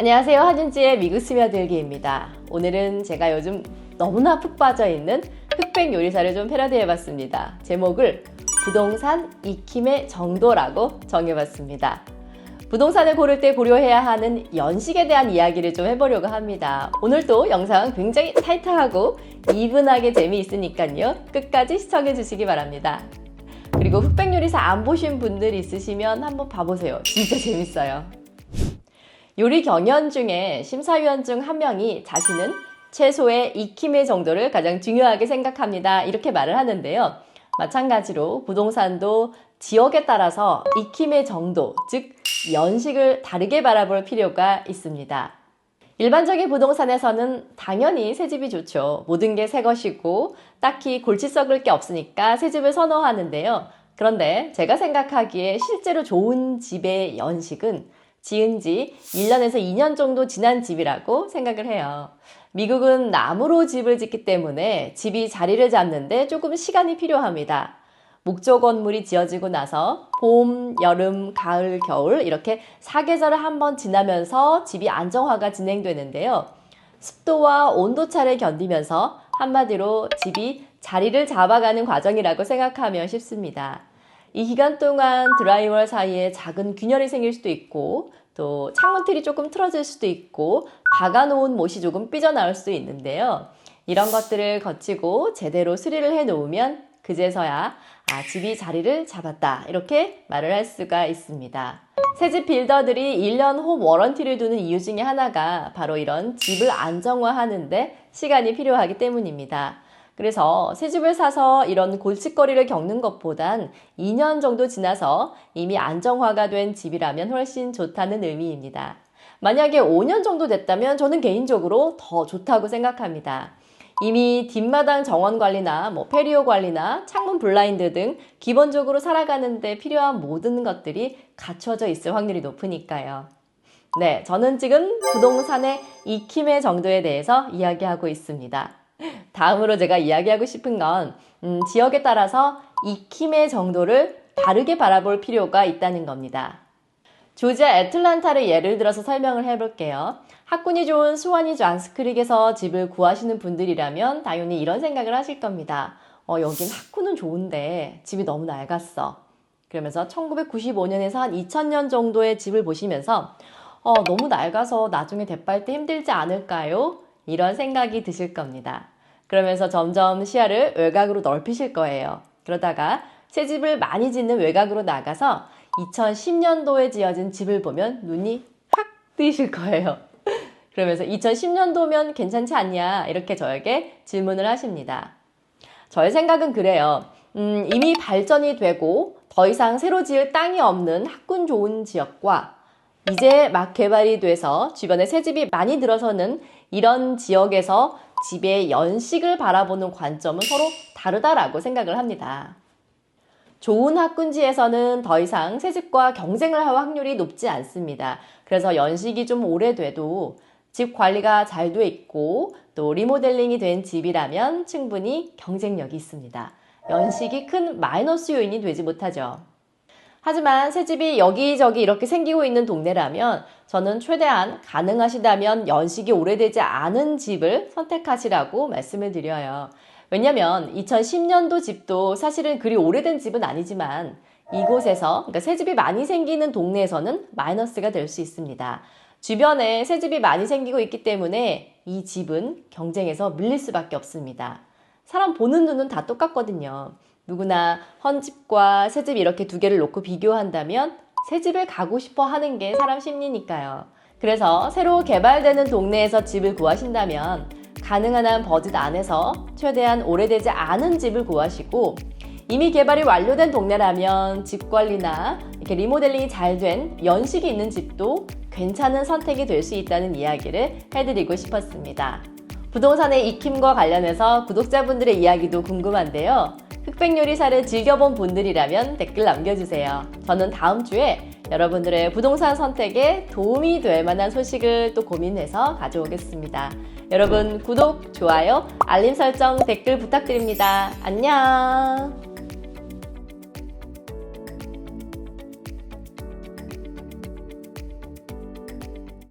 안녕하세요. 한윤지의 미국 스며들기입니다. 오늘은 제가 요즘 너무나 푹 빠져있는 흑백 요리사를 좀 패러디해봤습니다. 제목을 부동산 익힘의 정도라고 정해봤습니다. 부동산을 고를 때 고려해야 하는 연식에 대한 이야기를 좀 해보려고 합니다. 오늘도 영상 굉장히 타이트하고 이분하게 재미있으니까요. 끝까지 시청해주시기 바랍니다. 그리고 흑백 요리사 안 보신 분들 있으시면 한번 봐보세요. 진짜 재밌어요. 요리 경연 중에 심사위원 중 한 명이 자신은 채소의 익힘의 정도를 가장 중요하게 생각합니다. 이렇게 말을 하는데요. 마찬가지로 부동산도 지역에 따라서 익힘의 정도, 즉 연식을 다르게 바라볼 필요가 있습니다. 일반적인 부동산에서는 당연히 새집이 좋죠. 모든 게 새 것이고 딱히 골치 썩을 게 없으니까 새집을 선호하는데요. 그런데 제가 생각하기에 실제로 좋은 집의 연식은 지은 지 1년에서 2년 정도 지난 집이라고 생각을 해요. 미국은 나무로 집을 짓기 때문에 집이 자리를 잡는데 조금 시간이 필요합니다. 목조 건물이 지어지고 나서 봄, 여름, 가을, 겨울 이렇게 4계절을 한번 지나면서 집이 안정화가 진행되는데요. 습도와 온도차를 견디면서 한마디로 집이 자리를 잡아가는 과정이라고 생각하면 쉽습니다. 이 기간 동안 드라이월 사이에 작은 균열이 생길 수도 있고 또 창문 틀이 조금 틀어질 수도 있고 박아놓은 못이 조금 삐져나올 수도 있는데요. 이런 것들을 거치고 제대로 수리를 해놓으면 그제서야 집이 자리를 잡았다 이렇게 말을 할 수가 있습니다. 새집 빌더들이 1년 홈 워런티를 두는 이유 중에 하나가 바로 이런 집을 안정화하는데 시간이 필요하기 때문입니다. 그래서 새집을 사서 이런 골칫거리를 겪는 것보단 2년 정도 지나서 이미 안정화가 된 집이라면 훨씬 좋다는 의미입니다. 만약에 5년 정도 됐다면 저는 개인적으로 더 좋다고 생각합니다. 이미 뒷마당 정원 관리나 페리오 관리나 창문 블라인드 등 기본적으로 살아가는데 필요한 모든 것들이 갖춰져 있을 확률이 높으니까요. 네, 저는 지금 부동산의 익힘의 정도에 대해서 이야기하고 있습니다. 다음으로 제가 이야기하고 싶은 건 지역에 따라서 익힘의 정도를 다르게 바라볼 필요가 있다는 겁니다. 조지아 애틀란타를 예를 들어서 설명을 해볼게요. 학군이 좋은 수완이 존스크릭에서 집을 구하시는 분들이라면 당연히 이런 생각을 하실 겁니다. 여긴 학군은 좋은데 집이 너무 낡았어. 그러면서 1995년에서 한 2000년 정도의 집을 보시면서 너무 낡아서 나중에 대빨 때 힘들지 않을까요? 이런 생각이 드실 겁니다. 그러면서 점점 시야를 외곽으로 넓히실 거예요. 그러다가 새 집을 많이 짓는 외곽으로 나가서 2010년도에 지어진 집을 보면 눈이 확 뜨이실 거예요. 그러면서 2010년도면 괜찮지 않냐 이렇게 저에게 질문을 하십니다. 저의 생각은 그래요. 이미 발전이 되고 더 이상 새로 지을 땅이 없는 학군 좋은 지역과 이제 막 개발이 돼서 주변에 새 집이 많이 들어서는 이런 지역에서 집의 연식을 바라보는 관점은 서로 다르다라고 생각을 합니다. 좋은 학군지에서는 더 이상 새 집과 경쟁을 할 확률이 높지 않습니다. 그래서 연식이 좀 오래돼도 집 관리가 잘 돼 있고 또 리모델링이 된 집이라면 충분히 경쟁력이 있습니다. 연식이 큰 마이너스 요인이 되지 못하죠. 하지만 새집이 여기저기 이렇게 생기고 있는 동네라면 저는 최대한 가능하시다면 연식이 오래되지 않은 집을 선택하시라고 말씀을 드려요. 왜냐면 2010년도 집도 사실은 그리 오래된 집은 아니지만 이곳에서 그러니까 새집이 많이 생기는 동네에서는 마이너스가 될 수 있습니다. 주변에 새집이 많이 생기고 있기 때문에 이 집은 경쟁에서 밀릴 수밖에 없습니다. 사람 보는 눈은 다 똑같거든요. 누구나 헌집과 새집 이렇게 두 개를 놓고 비교한다면 새집을 가고 싶어 하는 게 사람 심리니까요. 그래서 새로 개발되는 동네에서 집을 구하신다면 가능한 한 버짓 안에서 최대한 오래되지 않은 집을 구하시고 이미 개발이 완료된 동네라면 집 관리나 이렇게 리모델링이 잘 된 연식이 있는 집도 괜찮은 선택이 될 수 있다는 이야기를 해드리고 싶었습니다. 부동산의 익힘과 관련해서 구독자분들의 이야기도 궁금한데요. 흑백 요리사를 즐겨본 분들이라면 댓글 남겨주세요. 저는 다음 주에 여러분들의 부동산 선택에 도움이 될 만한 소식을 또 고민해서 가져오겠습니다. 여러분 구독, 좋아요, 알림 설정, 댓글 부탁드립니다. 안녕!